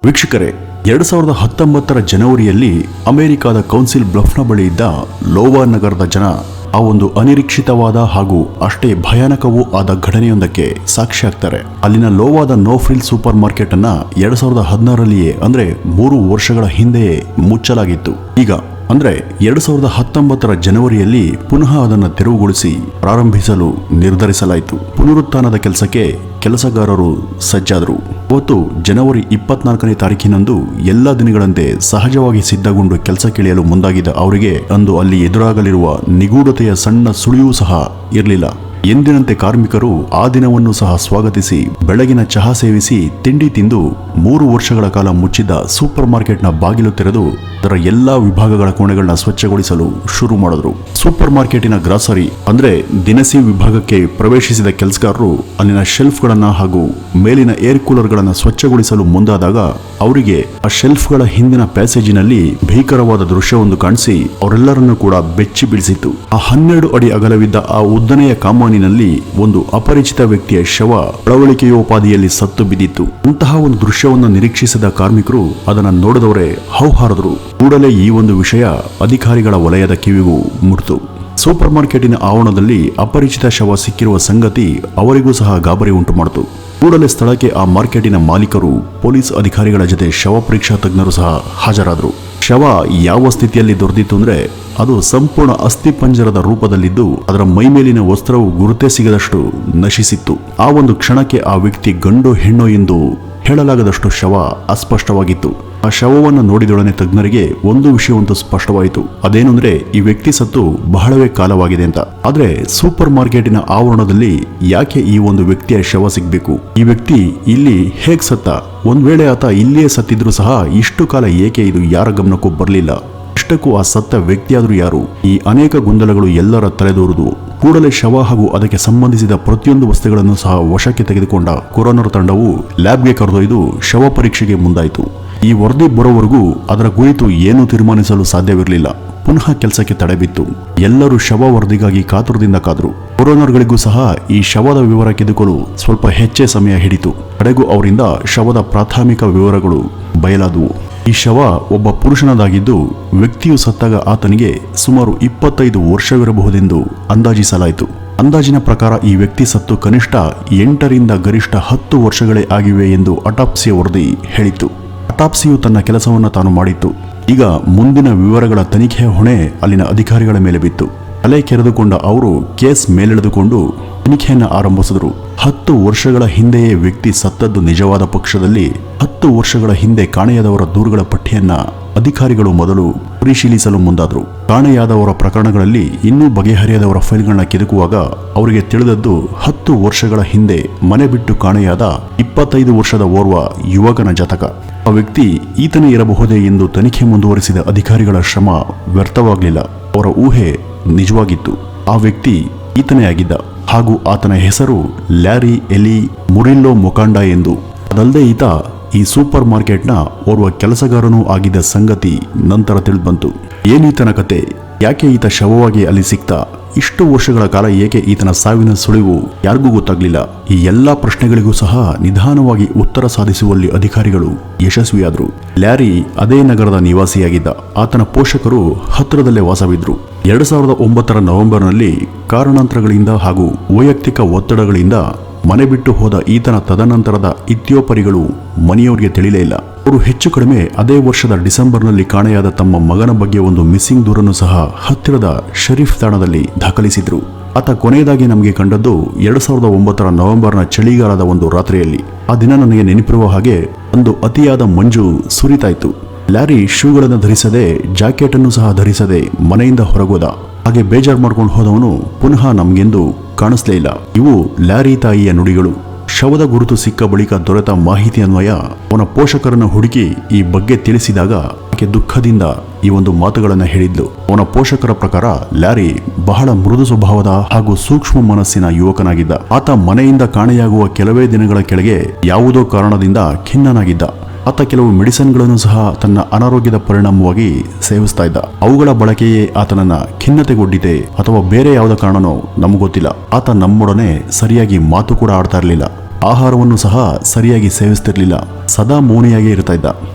ವೀಕ್ಷಕರೇ, 2019 ಜನವರಿಯಲ್ಲಿ ಅಮೆರಿಕದ ಕೌನ್ಸಿಲ್ ಬ್ಲಫ್ನ ಬಳಿ ಇದ್ದ ಲೋವಾ ನಗರದ ಜನ ಆ ಒಂದು ಅನಿರೀಕ್ಷಿತವಾದ ಹಾಗೂ ಅಷ್ಟೇ ಭಯಾನಕವೂ ಆದ ಘಟನೆಯೊಂದಕ್ಕೆ ಸಾಕ್ಷಿಯಾಗ್ತಾರೆ. ಅಲ್ಲಿನ ಲೋವಾದ ನೋ ಫ್ರಿಲ್ ಸೂಪರ್ ಮಾರ್ಕೆಟ್ ಅನ್ನ 2016ರಲ್ಲಿಯೇ ಅಂದ್ರೆ 3 ವರ್ಷಗಳ ಹಿಂದೆಯೇ ಮುಚ್ಚಲಾಗಿತ್ತು. ಈಗ ಅಂದ್ರೆ 2019 ಜನವರಿಯಲ್ಲಿ ಪುನಃ ಅದನ್ನು ತೆರವುಗೊಳಿಸಿ ಪ್ರಾರಂಭಿಸಲು ನಿರ್ಧರಿಸಲಾಯಿತು. ಪುನರುತ್ಥಾನದ ಕೆಲಸಕ್ಕೆ ಕೆಲಸಗಾರರು ಸಜ್ಜಾದರು. ಅವತ್ತು ಜನವರಿ 24ನೇ ತಾರೀಕಿನಂದು ಎಲ್ಲ ದಿನಗಳಂತೆ ಸಹಜವಾಗಿ ಸಿದ್ಧಗೊಂಡು ಕೆಲಸಕ್ಕಿಳಿಯಲು ಮುಂದಾಗಿದ್ದ ಅವರಿಗೆ ಅಂದು ಅಲ್ಲಿ ಎದುರಾಗಲಿರುವ ನಿಗೂಢತೆಯ ಸಣ್ಣ ಸುಳಿಯೂ ಸಹ ಇರಲಿಲ್ಲ. ಎಂದಿನಂತೆ ಕಾರ್ಮಿಕರು ಆ ದಿನವನ್ನು ಸಹ ಸ್ವಾಗತಿಸಿ ಬೆಳಗಿನ ಚಹಾ ಸೇವಿಸಿ ತಿಂಡಿ ತಿಂದು 3 ವರ್ಷಗಳ ಕಾಲ ಮುಚ್ಚಿದ್ದ ಸೂಪರ್ ಮಾರ್ಕೆಟ್ನ ಬಾಗಿಲು ತೆರೆದು ಅದರ ಎಲ್ಲಾ ವಿಭಾಗಗಳ ಕೋಣೆಗಳನ್ನ ಸ್ವಚ್ಛಗೊಳಿಸಲು ಶುರು ಮಾಡಿದ್ರು. ಸೂಪರ್ ಮಾರ್ಕೆಟಿನ ಗ್ರಾಸರಿ ಅಂದ್ರೆ ದಿನಸಿ ವಿಭಾಗಕ್ಕೆ ಪ್ರವೇಶಿಸಿದ ಕೆಲಸಗಾರರು ಅಲ್ಲಿನ ಶೆಲ್ಫ್ಗಳನ್ನ ಹಾಗೂ ಮೇಲಿನ ಏರ್ ಕೂಲರ್ಗಳನ್ನ ಸ್ವಚ್ಛಗೊಳಿಸಲು ಮುಂದಾದಾಗ ಅವರಿಗೆ ಆ ಶೆಲ್ಫ್ಗಳ ಹಿಂದಿನ ಪ್ಯಾಸೇಜಿನಲ್ಲಿ ಭೀಕರವಾದ ದೃಶ್ಯವೊಂದು ಕಾಣಿಸಿ ಅವರೆಲ್ಲರನ್ನೂ ಕೂಡ ಬೆಚ್ಚಿ ಬೀಳಿಸಿತು. ಆ 12 ಅಡಿ ಅಗಲವಿದ್ದ ಆ ಉದ್ದನೆಯ ಕಾಮಾನಿನಲ್ಲಿ ಒಂದು ಅಪರಿಚಿತ ವ್ಯಕ್ತಿಯ ಶವ ಅಳವಳಿಕೆಯೋಪಾದಿಯಲ್ಲಿ ಸತ್ತು ಬಿದ್ದಿತ್ತು. ಅಂತಹ ಒಂದು ದೃಶ್ಯವನ್ನು ನಿರೀಕ್ಷಿಸಿದ ಕಾರ್ಮಿಕರು ಅದನ್ನು ನೋಡಿದವರೇ ಹೌಹಾರದರು. ಕೂಡಲೇ ಈ ಒಂದು ವಿಷಯ ಅಧಿಕಾರಿಗಳ ವಲಯದ ಕಿವಿಗೂ ಮುಟ್ಟಿತು. ಸೂಪರ್ ಮಾರ್ಕೆಟಿನ ಆವರಣದಲ್ಲಿ ಅಪರಿಚಿತ ಶವ ಸಿಕ್ಕಿರುವ ಸಂಗತಿ ಅವರಿಗೂ ಸಹ ಗಾಬರಿ ಉಂಟು ಮಾಡಿತು. ಕೂಡಲೇ ಸ್ಥಳಕ್ಕೆ ಆ ಮಾರ್ಕೆಟಿನ ಮಾಲೀಕರು, ಪೊಲೀಸ್ ಅಧಿಕಾರಿಗಳ ಜೊತೆ ಶವ ಪರೀಕ್ಷಾ ತಜ್ಞರು ಸಹ ಹಾಜರಾದರು. ಶವ ಯಾವ ಸ್ಥಿತಿಯಲ್ಲಿ ದೊರೆತಿತ್ತು ಅಂದ್ರೆ ಅದು ಸಂಪೂರ್ಣ ಅಸ್ಥಿಪಂಜರದ ರೂಪದಲ್ಲಿದ್ದು ಅದರ ಮೈಮೇಲಿನ ವಸ್ತ್ರವು ಗುರುತೇ ಸಿಗದಷ್ಟು ನಶಿಸಿತ್ತು. ಆ ಒಂದು ಕ್ಷಣಕ್ಕೆ ಆ ವ್ಯಕ್ತಿ ಗಂಡೋ ಹೆಣ್ಣೋ ಎಂದು ಹೇಳಲಾಗದಷ್ಟು ಶವ ಅಸ್ಪಷ್ಟವಾಗಿತ್ತು. ಆ ಶವವನ್ನು ನೋಡಿದೊಡನೆ ತಜ್ಞರಿಗೆ ಒಂದು ವಿಷಯವಂತೂ ಸ್ಪಷ್ಟವಾಯಿತು. ಅದೇನು ಅಂದ್ರೆ ಈ ವ್ಯಕ್ತಿ ಸತ್ತು ಬಹಳವೇ ಕಾಲವಾಗಿದೆ ಅಂತ. ಆದ್ರೆ ಸೂಪರ್ ಮಾರ್ಕೆಟಿನ ಆವರಣದಲ್ಲಿ ಯಾಕೆ ಈ ಒಂದು ವ್ಯಕ್ತಿಯ ಶವ ಸಿಗ್ಬೇಕು? ಈ ವ್ಯಕ್ತಿ ಇಲ್ಲಿ ಹೇಗ್ ಸತ್ತ? ಒಂದ್ ವೇಳೆ ಆತ ಇಲ್ಲಿಯೇ ಸತ್ತಿದ್ರು ಸಹ ಇಷ್ಟು ಕಾಲ ಏಕೆ ಇದು ಯಾರ ಗಮನಕ್ಕೂ ಬರಲಿಲ್ಲ? ಇಷ್ಟಕ್ಕೂ ಆ ಸತ್ತ ವ್ಯಕ್ತಿಯಾದ್ರೂ ಯಾರು? ಈ ಅನೇಕ ಗೊಂದಲಗಳು ಎಲ್ಲರ ತಲೆದೋರಿದವು. ಕೂಡಲೇ ಶವ ಹಾಗೂ ಅದಕ್ಕೆ ಸಂಬಂಧಿಸಿದ ಪ್ರತಿಯೊಂದು ವಸ್ತುಗಳನ್ನು ಸಹ ವಶಕ್ಕೆ ತೆಗೆದುಕೊಂಡ ಕೊರೋನರ್ ತಂಡವು ಲ್ಯಾಬ್ಗೆ ಕರೆದೊಯ್ದು ಶವ ಪರೀಕ್ಷೆಗೆ ಮುಂದಾಯಿತು. ಈ ವರದಿ ಬರೋವರೆಗೂ ಅದರ ಕುರಿತು ಏನೂ ತೀರ್ಮಾನಿಸಲು ಸಾಧ್ಯವಿರಲಿಲ್ಲ. ಪುನಃ ಕೆಲಸಕ್ಕೆ ತಡೆಬಿತ್ತು. ಎಲ್ಲರೂ ಶವ ವರದಿಗಾಗಿ ಕಾತುರದಿಂದ ಕಾದರು. ಕೊರೋನರ್ಗಳಿಗೂ ಸಹ ಈ ಶವದ ವಿವರ ಕೆದಕಲು ಸ್ವಲ್ಪ ಹೆಚ್ಚೇ ಸಮಯ ಹಿಡಿತು. ಕಡೆಗೂ ಅವರಿಂದ ಶವದ ಪ್ರಾಥಮಿಕ ವಿವರಗಳು ಬಯಲಾದವು. ಈ ಶವ ಒಬ್ಬ ಪುರುಷನದಾಗಿದ್ದು ವ್ಯಕ್ತಿಯು ಸತ್ತಾಗ ಆತನಿಗೆ ಸುಮಾರು 25 ವರ್ಷವಿರಬಹುದೆಂದು ಅಂದಾಜಿಸಲಾಯಿತು. ಅಂದಾಜಿನ ಪ್ರಕಾರ ಈ ವ್ಯಕ್ತಿ ಸತ್ತು ಕನಿಷ್ಠ 8 ರಿಂದ ಗರಿಷ್ಠ 10 ವರ್ಷಗಳೇ ಆಗಿವೆ ಎಂದು ಅಟಾಪ್ಸಿಯ ವರದಿ ಹೇಳಿತು. ಅಟಾಪ್ಸಿಯು ತನ್ನ ಕೆಲಸವನ್ನು ತಾನು ಮಾಡಿತ್ತು. ಈಗ ಮುಂದಿನ ವಿವರಗಳ ತನಿಖೆಯ ಹೊಣೆ ಅಲ್ಲಿನ ಅಧಿಕಾರಿಗಳ ಮೇಲೆ ಬಿತ್ತು. ತಲೆ ಕೆರೆದುಕೊಂಡ ಅವರು ಕೇಸ್ ಮೇಲೆಳೆದುಕೊಂಡು ತನಿಖೆಯನ್ನ ಆರಂಭಿಸಿದರು. 10 ವರ್ಷಗಳ ಹಿಂದೆಯೇ ವ್ಯಕ್ತಿ ಸತ್ತದ್ದು ನಿಜವಾದ ಪಕ್ಷದಲ್ಲಿ 10 ವರ್ಷಗಳ ಹಿಂದೆ ಕಾಣೆಯಾದವರ ದೂರುಗಳ ಪಟ್ಟಿಯನ್ನ ಅಧಿಕಾರಿಗಳು ಮೊದಲು ಪರಿಶೀಲಿಸಲು ಮುಂದಾದರು. ಕಾಣೆಯಾದವರ ಪ್ರಕರಣಗಳಲ್ಲಿ ಇನ್ನೂ ಬಗೆಹರಿಯದವರ ಫೈಲ್ಗಳನ್ನ ಕೆದಕುವಾಗ ಅವರಿಗೆ ತಿಳಿದದ್ದು 10 ವರ್ಷಗಳ ಹಿಂದೆ ಮನೆ ಬಿಟ್ಟು ಕಾಣೆಯಾದ 25 ವರ್ಷದ ಓರ್ವ ಯುವಕನ ಜಾತಕ. ಆ ವ್ಯಕ್ತಿ ಈತನೇ ಇರಬಹುದೇ ಎಂದು ತನಿಖೆ ಮುಂದುವರಿಸಿದ ಅಧಿಕಾರಿಗಳ ಶ್ರಮ ವ್ಯರ್ಥವಾಗಲಿಲ್ಲ. ಅವರ ಊಹೆ ನಿಜವಾಗಿತ್ತು. ಆ ವ್ಯಕ್ತಿ ಈತನೇ ಆಗಿದ್ದ ಹಾಗೂ ಆತನ ಹೆಸರು ಲ್ಯಾರಿ ಎಲಿ ಮುರಿಲ್ಲೋ ಮೊಕಾಂಡ ಎಂದು. ಅದಲ್ಲದೆ ಈತ ಈ ಸೂಪರ್ ಮಾರ್ಕೆಟ್ನ ಓರ್ವ ಕೆಲಸಗಾರನೂ ಆಗಿದ್ದ ಸಂಗತಿ ನಂತರ ತಿಳಿದುಬಂತು. ಏನೀತನ ಕತೆ? ಯಾಕೆ ಈತ ಶವವಾಗಿ ಅಲ್ಲಿ ಸಿಕ್ತ? ಇಷ್ಟು ವರ್ಷಗಳ ಕಾಲ ಏಕೆ ಈತನ ಸಾವಿನ ಸುಳಿವು ಯಾರಿಗೂ ಗೊತ್ತಾಗ್ಲಿಲ್ಲ? ಈ ಎಲ್ಲಾ ಪ್ರಶ್ನೆಗಳಿಗೂ ಸಹ ನಿಧಾನವಾಗಿ ಉತ್ತರ ಸಾಧಿಸುವಲ್ಲಿ ಅಧಿಕಾರಿಗಳು ಯಶಸ್ವಿಯಾದರು. ಲ್ಯಾರಿ ಅದೇ ನಗರದ ನಿವಾಸಿಯಾಗಿದ್ದ. ಆತನ ಪೋಷಕರು ಹತ್ತಿರದಲ್ಲೇ ವಾಸವಿದ್ರು. 2009 ನವೆಂಬರ್ನಲ್ಲಿ ಕಾರಣಾಂತರಗಳಿಂದ ಹಾಗೂ ವೈಯಕ್ತಿಕ ಒತ್ತಡಗಳಿಂದ ಮನೆ ಬಿಟ್ಟು ಹೋದ ಈತನ ತದನಂತರದ ಇತ್ಯೋಪರಿಗಳು ಮನೆಯವರಿಗೆ ತಿಳಿಲೇ ಇಲ್ಲ. ಅವರು ಹೆಚ್ಚು ಕಡಿಮೆ ಅದೇ ವರ್ಷದ ಡಿಸೆಂಬರ್ನಲ್ಲಿ ಕಾಣೆಯಾದ ತಮ್ಮ ಮಗನ ಬಗ್ಗೆ ಒಂದು ಮಿಸ್ಸಿಂಗ್ ದೂರನ್ನು ಸಹ ಹತ್ತಿರದ ಶರೀಫ್ ತಾಣದಲ್ಲಿ ದಾಖಲಿಸಿದ್ರು. ಆತ ಕೊನೆಯದಾಗಿ ನಮಗೆ ಕಂಡದ್ದು 2009 ನವೆಂಬರ್ನ ಚಳಿಗಾಲದ ಒಂದು ರಾತ್ರಿಯಲ್ಲಿ. ಆ ದಿನ ನನಗೆ ನೆನಪಿರುವ ಹಾಗೆ ಒಂದು ಅತಿಯಾದ ಮಂಜು ಸುರಿತಾಯಿತು. ಲ್ಯಾರಿ ಶೂಗಳನ್ನು ಧರಿಸದೆ ಜಾಕೆಟ್ ಅನ್ನು ಸಹ ಧರಿಸದೆ ಮನೆಯಿಂದ ಹೊರಗೋದ. ಹಾಗೆ ಬೇಜಾರು ಮಾಡ್ಕೊಂಡು ಹೋದವನು ಪುನಃ ನಮ್ಗೆಂದು ಕಾಣಿಸ್ಲೇ ಇಲ್ಲ. ಇವು ಲ್ಯಾರಿ ತಾಯಿಯ ನುಡಿಗಳು. ಶವದ ಗುರುತು ಸಿಕ್ಕ ಬಳಿಕ ದೊರೆತ ಮಾಹಿತಿ ಅನ್ವಯ ಅವನ ಪೋಷಕರನ್ನು ಹುಡುಕಿ ಈ ಬಗ್ಗೆ ತಿಳಿಸಿದಾಗ ಆಕೆ ದುಃಖದಿಂದ ಈ ಒಂದು ಮಾತುಗಳನ್ನು ಹೇಳಿದ್ಲು. ಅವನ ಪೋಷಕರ ಪ್ರಕಾರ ಲ್ಯಾರಿ ಬಹಳ ಮೃದು ಸ್ವಭಾವದ ಹಾಗೂ ಸೂಕ್ಷ್ಮ ಮನಸ್ಸಿನ ಯುವಕನಾಗಿದ್ದ. ಆತ ಮನೆಯಿಂದ ಕಾಣೆಯಾಗುವ ಕೆಲವೇ ದಿನಗಳ ಕೆಳಗೆ ಯಾವುದೋ ಕಾರಣದಿಂದ ಖಿನ್ನನಾಗಿದ್ದ. ಆತ ಕೆಲವು ಮೆಡಿಸಿನ್ಗಳನ್ನು ಸಹ ತನ್ನ ಅನಾರೋಗ್ಯದ ಪರಿಣಾಮವಾಗಿ ಸೇವಿಸ್ತಾ ಇದ್ದ. ಅವುಗಳ ಬಳಕೆಯೇ ಆತನನ್ನ ಖಿನ್ನತೆಗೊಡ್ಡಿದೆ ಅಥವಾ ಬೇರೆ ಯಾವುದೇ ಕಾರಣನೋ ನಮಗೊತ್ತಿಲ್ಲ. ಆತ ನಮ್ಮೊಡನೆ ಸರಿಯಾಗಿ ಮಾತು ಕೂಡ ಆಡ್ತಾ ಇರಲಿಲ್ಲ. ಆಹಾರವನ್ನು ಸಹ ಸರಿಯಾಗಿ ಸೇವಿಸ್ತಿರ್ಲಿಲ್ಲ. ಸದಾ ಮೌನಿಯಾಗೇ ಇರ್ತಾ ಇದ್ದ.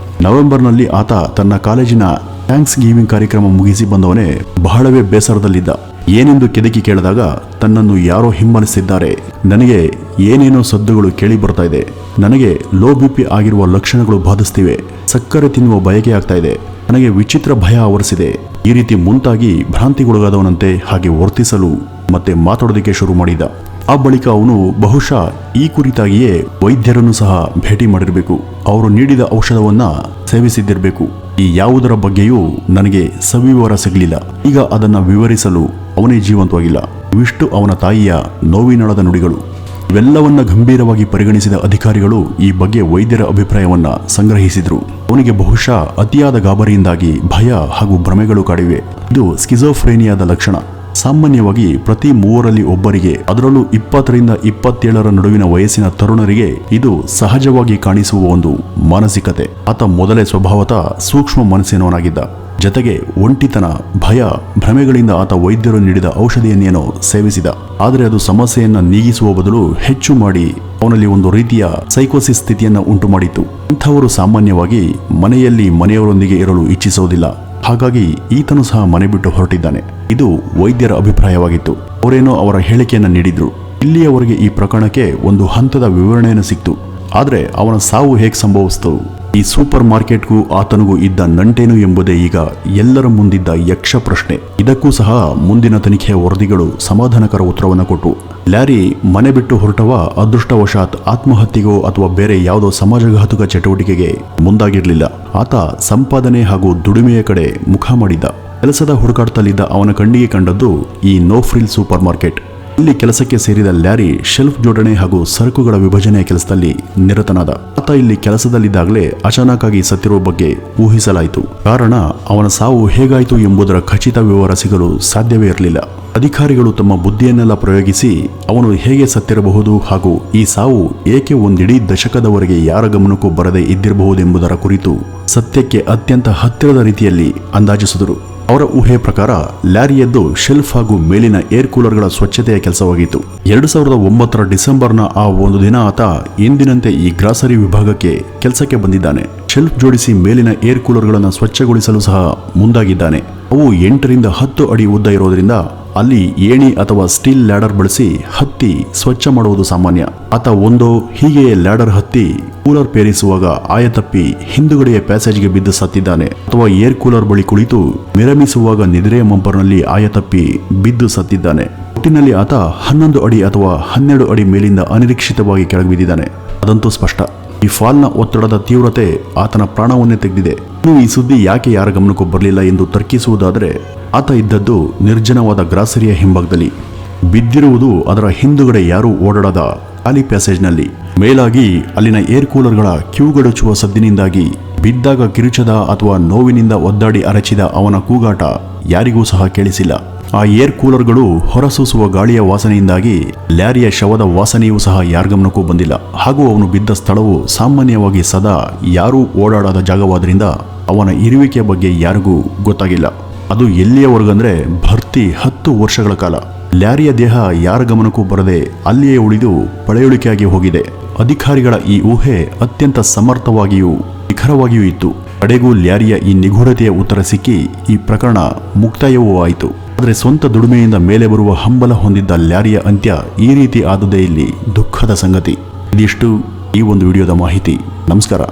ನವೆಂಬರ್ನಲ್ಲಿ ಆತ ತನ್ನ ಕಾಲೇಜಿನ ಥ್ಯಾಂಕ್ಸ್ ಗಿವಿಂಗ್ ಕಾರ್ಯಕ್ರಮ ಮುಗಿಸಿ ಬಂದವನೇ ಬಹಳವೇ ಬೇಸರದಲ್ಲಿದ್ದ. ಏನೆಂದು ಕೆದಕಿ ಕೇಳಿದಾಗ ತನ್ನನ್ನು ಯಾರೋ ಹಿಂಬಾಲಿಸಿದ್ದಾರೆ, ನನಗೆ ಏನೇನೋ ಸದ್ದುಗಳು ಕೇಳಿ ಬರ್ತಾ ಇದೆ, ನನಗೆ ಲೋ ಬಿಪಿ ಆಗಿರುವ ಲಕ್ಷಣಗಳು ಬಾಧಿಸ್ತಿವೆ, ಸಕ್ಕರೆ ತಿನ್ನುವ ಬಯಕೆ ಆಗ್ತಾ ಇದೆ, ನನಗೆ ವಿಚಿತ್ರ ಭಯ ಆವರಿಸಿದೆ. ಈ ರೀತಿ ಮುಂತಾಗಿ ಭ್ರಾಂತಿಗೊಳಗಾದವನಂತೆ ಹಾಗೆ ವರ್ತಿಸಲು ಮತ್ತೆ ಮಾತಾಡೋದಕ್ಕೆ ಶುರು ಮಾಡಿದ. ಆ ಬಳಿಕ ಅವನು ಬಹುಶಃ ಈ ಕುರಿತಾಗಿಯೇ ವೈದ್ಯರನ್ನು ಸಹ ಭೇಟಿ ಮಾಡಿರಬೇಕು. ಅವರು ನೀಡಿದ ಔಷಧವನ್ನ ಸೇವಿಸಿದ್ದಿರಬೇಕು. ಈ ಯಾವುದರ ಬಗ್ಗೆಯೂ ನನಗೆ ಸವಿವರ ಸಿಗಲಿಲ್ಲ. ಈಗ ಅದನ್ನ ವಿವರಿಸಲು ಅವನೇ ಜೀವಂತವಾಗಿಲ್ಲ. ಇವಿಷ್ಟು ಅವನ ತಾಯಿಯ ನೋವಿನಳದ ನುಡಿಗಳು. ಇವೆಲ್ಲವನ್ನ ಗಂಭೀರವಾಗಿ ಪರಿಗಣಿಸಿದ ಅಧಿಕಾರಿಗಳು ಈ ಬಗ್ಗೆ ವೈದ್ಯರ ಅಭಿಪ್ರಾಯವನ್ನ ಸಂಗ್ರಹಿಸಿದ್ರು. ಅವನಿಗೆ ಬಹುಶಃ ಅತಿಯಾದ ಗಾಬರಿಯಿಂದಾಗಿ ಭಯ ಹಾಗೂ ಭ್ರಮೆಗಳು ಕಾಡಿವೆ. ಇದು ಸ್ಕಿಜೋಫ್ರೇನಿಯಾದ ಲಕ್ಷಣ. ಸಾಮಾನ್ಯವಾಗಿ ಪ್ರತಿ 3ರಲ್ಲಿ ಒಬ್ಬರಿಗೆ, ಅದರಲ್ಲೂ 20ರಿಂದ 27ರ ನಡುವಿನ ವಯಸ್ಸಿನ ತರುಣರಿಗೆ ಇದು ಸಹಜವಾಗಿ ಕಾಣಿಸುವ ಒಂದು ಮಾನಸಿಕತೆ. ಆತ ಮೊದಲೇ ಸ್ವಭಾವತಃ ಸೂಕ್ಷ್ಮ ಮನಸ್ಸಿನವನಾಗಿದ್ದ. ಜೊತೆಗೆ ಒಂಟಿತನ, ಭಯ, ಭ್ರಮೆಗಳಿಂದ ಆತ ವೈದ್ಯರು ನೀಡಿದ ಔಷಧಿಯನ್ನೇನೋ ಸೇವಿಸಿದ. ಆದರೆ ಅದು ಸಮಸ್ಯೆಯನ್ನ ನೀಗಿಸುವ ಬದಲು ಹೆಚ್ಚು ಮಾಡಿ ಅವನಲ್ಲಿ ಒಂದು ರೀತಿಯ ಸೈಕೋಸಿಸ್ ಸ್ಥಿತಿಯನ್ನ ಉಂಟು ಮಾಡಿತ್ತು. ಇಂಥವರು ಸಾಮಾನ್ಯವಾಗಿ ಮನೆಯಲ್ಲಿ ಮನೆಯವರೊಂದಿಗೆ ಇರಲು ಇಚ್ಛಿಸೋದಿಲ್ಲ. ಹಾಗಾಗಿ ಈತನು ಸಹ ಮನೆ ಬಿಟ್ಟು ಹೊರಟಿದ್ದಾನೆ. ಇದು ವೈದ್ಯರ ಅಭಿಪ್ರಾಯವಾಗಿತ್ತು. ಅವರೇನೋ ಅವರ ಹೇಳಿಕೆಯನ್ನ ನೀಡಿದ್ರು. ಇಲ್ಲಿಯವರೆಗೆ ಈ ಪ್ರಕರಣಕ್ಕೆ ಒಂದು ಹಂತದ ವಿವರಣೆಯನ್ನು ಸಿಕ್ತು. ಆದರೆ ಅವನ ಸಾವು ಹೇಗೆ ಸಂಭವಿಸಿತು, ಈ ಸೂಪರ್ ಮಾರ್ಕೆಟ್ಗೂ ಆತನಿಗೂ ಇದ್ದ ನಂಟೇನು ಎಂಬುದೇ ಈಗ ಎಲ್ಲರ ಮುಂದಿದ್ದ ಯಕ್ಷ ಪ್ರಶ್ನೆ. ಇದಕ್ಕೂ ಸಹ ಮುಂದಿನ ತನಿಖೆಯ ವರದಿಗಳು ಸಮಾಧಾನಕರ ಉತ್ತರವನ್ನು ಕೊಟ್ಟು. ಲ್ಯಾರಿ ಮನೆ ಬಿಟ್ಟು ಹೊರಟವ ಅದೃಷ್ಟವಶಾತ್ ಆತ್ಮಹತ್ಯೆಗೋ ಅಥವಾ ಬೇರೆ ಯಾವುದೋ ಸಮಾಜಘಾತುಕ ಚಟುವಟಿಕೆಗೆ ಮುಂದಾಗಿರಲಿಲ್ಲ. ಆತ ಸಂಪಾದನೆ ಹಾಗೂ ದುಡಿಮೆಯ ಕಡೆ ಮುಖ ಮಾಡಿದ್ದ. ಕೆಲಸದ ಹುಡುಕಾಟದಲ್ಲಿದ್ದ ಅವನ ಕಣ್ಣಿಗೆ ಕಂಡದ್ದು ಈ ನೋ ಫ್ರಿಲ್ ಸೂಪರ್ ಮಾರ್ಕೆಟ್. ಇಲ್ಲಿ ಕೆಲಸಕ್ಕೆ ಸೇರಿದ ಲ್ಯಾರಿ ಶೆಲ್ಫ್ ಜೋಡಣೆ ಹಾಗೂ ಸರಕುಗಳ ವಿಭಜನೆಯ ಕೆಲಸದಲ್ಲಿ ನಿರತನಾದ. ಆತ ಇಲ್ಲಿ ಕೆಲಸದಲ್ಲಿದ್ದಾಗಲೇ ಅಚಾನಕ್ ಆಗಿ ಸತ್ತಿರುವ ಬಗ್ಗೆ ಊಹಿಸಲಾಯಿತು. ಕಾರಣ ಅವನ ಸಾವು ಹೇಗಾಯಿತು ಎಂಬುದರ ಖಚಿತ ವಿವರ ಸಿಗಲು ಸಾಧ್ಯವೇ ಇರಲಿಲ್ಲ. ಅಧಿಕಾರಿಗಳು ತಮ್ಮ ಬುದ್ಧಿಯನ್ನೆಲ್ಲ ಪ್ರಯೋಗಿಸಿ ಅವನು ಹೇಗೆ ಸತ್ತಿರಬಹುದು ಹಾಗೂ ಈ ಸಾವು ಏಕೆ ಒಂದಿಡೀ ದಶಕದವರೆಗೆ ಯಾರ ಗಮನಕ್ಕೂ ಬರದೇ ಇದ್ದಿರಬಹುದೆಂಬುದರ ಕುರಿತು ಸತ್ಯಕ್ಕೆ ಅತ್ಯಂತ ಹತ್ತಿರದ ರೀತಿಯಲ್ಲಿ ಅಂದಾಜಿಸಿದರು. ಅವರ ಊಹೆ ಪ್ರಕಾರ ಲ್ಯಾರಿಯದ್ದು ಶೆಲ್ಫ್ ಹಾಗೂ ಮೇಲಿನ ಏರ್ ಕೂಲರ್ಗಳ ಸ್ವಚ್ಛತೆಯ ಕೆಲಸವಾಗಿತ್ತು. 2009ರ ಡಿಸೆಂಬರ್ನ ಆ ಒಂದು ದಿನ ಆತ ಎಂದಿನಂತೆ ಈ ಗ್ರಾಸರಿ ವಿಭಾಗಕ್ಕೆ ಕೆಲಸಕ್ಕೆ ಬಂದಿದ್ದಾನೆ. ಶೆಲ್ಫ್ ಜೋಡಿಸಿ ಮೇಲಿನ ಏರ್ ಕೂಲರ್ಗಳನ್ನು ಸ್ವಚ್ಛಗೊಳಿಸಲು ಸಹ ಮುಂದಾಗಿದ್ದಾನೆ. ಅವು 8ರಿಂದ 10 ಅಡಿ ಉದ್ದ ಇರೋದ್ರಿಂದ ಅಲ್ಲಿ ಏಣಿ ಅಥವಾ ಸ್ಟೀಲ್ ಲ್ಯಾಡರ್ ಬಳಸಿ ಹತ್ತಿ ಸ್ವಚ್ಛ ಮಾಡುವುದು ಸಾಮಾನ್ಯ. ಆತ ಒಂದೋ ಹೀಗೆಯೇ ಲ್ಯಾಡರ್ ಹತ್ತಿ ಕೂಲರ್ ಪೇರಿಸುವಾಗ ಆಯತಪ್ಪಿ ಹಿಂದುಗಡೆಯ ಪ್ಯಾಸೇಜ್ಗೆ ಬಿದ್ದು ಸತ್ತಿದ್ದಾನೆ, ಅಥವಾ ಏರ್ ಕೂಲರ್ ಬಳಿ ಕುಳಿತು ಮಿರಮಿಸುವಾಗ ನಿದ್ರೆಯ ಮಂಪರ್ನಲ್ಲಿ ಆಯತಪ್ಪಿ ಬಿದ್ದು ಸತ್ತಿದ್ದಾನೆ. ಒಟ್ಟಿನಲ್ಲಿ ಆತ 11 ಅಡಿ ಅಥವಾ 12 ಅಡಿ ಮೇಲಿಂದ ಅನಿರೀಕ್ಷಿತವಾಗಿ ಕೆಳಗೆ ಬಿದ್ದಿದ್ದಾನೆ. ಅದಂತೂ ಸ್ಪಷ್ಟ. ಈ ಫಾಲ್ನ ಒತ್ತಡದ ತೀವ್ರತೆ ಆತನ ಪ್ರಾಣವನ್ನೇ ತೆಗೆದಿದೆ. ಇನ್ನು ಈ ಸುದ್ದಿ ಯಾಕೆ ಯಾರ ಗಮನಕ್ಕೂ ಬರಲಿಲ್ಲ ಎಂದು ತರ್ಕಿಸುವುದಾದರೆ, ಆತ ಇದ್ದದ್ದು ನಿರ್ಜನವಾದ ಗ್ರಾಸರಿಯ ಹಿಂಭಾಗದಲ್ಲಿ. ಬಿದ್ದಿರುವುದು ಅದರ ಹಿಂದುಗಡೆ ಯಾರೂ ಓಡಾಡದ ಖಾಲಿ ಪ್ಯಾಸೇಜ್ನಲ್ಲಿ. ಮೇಲಾಗಿ ಅಲ್ಲಿನ ಏರ್ ಕೂಲರ್ಗಳ ಕ್ಯೂಗಡಚುವ ಸದ್ದಿನಿಂದಾಗಿ ಬಿದ್ದಾಗ ಕಿರುಚದ ಅಥವಾ ನೋವಿನಿಂದ ಒದ್ದಾಡಿ ಅರಚಿದ ಅವನ ಕೂಗಾಟ ಯಾರಿಗೂ ಸಹ ಕೇಳಿಸಿಲ್ಲ. ಆ ಏರ್ ಕೂಲರ್ಗಳು ಹೊರಸೂಸುವ ಗಾಳಿಯ ವಾಸನೆಯಿಂದಾಗಿ ಲ್ಯಾರಿಯ ಶವದ ವಾಸನೆಯೂ ಸಹ ಯಾರ ಗಮನಕ್ಕೂ ಬಂದಿಲ್ಲ. ಹಾಗೂ ಅವನು ಬಿದ್ದ ಸ್ಥಳವು ಸಾಮಾನ್ಯವಾಗಿ ಸದಾ ಯಾರೂ ಓಡಾಡದ ಜಾಗವಾದ್ರಿಂದ ಅವನ ಇರುವಿಕೆಯ ಬಗ್ಗೆ ಯಾರಿಗೂ ಗೊತ್ತಾಗಿಲ್ಲ. ಅದು ಎಲ್ಲಿಯವರೆಗಂದ್ರೆ ಭರ್ತಿ 10 ವರ್ಷಗಳ ಕಾಲ. ಲ್ಯಾರಿಯ ದೇಹ ಯಾರ ಗಮನಕ್ಕೂ ಬರದೆ ಅಲ್ಲಿಯೇ ಉಳಿದು ಪಳೆಯುಳಿಕೆಯಾಗಿ ಹೋಗಿದೆ. ಅಧಿಕಾರಿಗಳ ಈ ಊಹೆ ಅತ್ಯಂತ ಸಮರ್ಥವಾಗಿಯೂ ನಿಖರವಾಗಿಯೂ ಇತ್ತು. ಕಡೆಗೂ ಲ್ಯಾರಿಯ ಈ ನಿಗೂಢತೆಯ ಉತ್ತರ ಸಿಕ್ಕಿ ಈ ಪ್ರಕರಣ ಮುಕ್ತಾಯವೂ ಆಯಿತು. ಆದರೆ ಸ್ವಂತ ದುಡಿಮೆಯಿಂದ ಮೇಲೆ ಬರುವ ಹಂಬಲ ಹೊಂದಿದ್ದ ಲ್ಯಾರಿಯ ಅಂತ್ಯ ಈ ರೀತಿ ಆದುದೇ ಇಲ್ಲಿ ದುಃಖದ ಸಂಗತಿ. ಇದಿಷ್ಟು ಈ ಒಂದು ವಿಡಿಯೋದ ಮಾಹಿತಿ. ನಮಸ್ಕಾರ.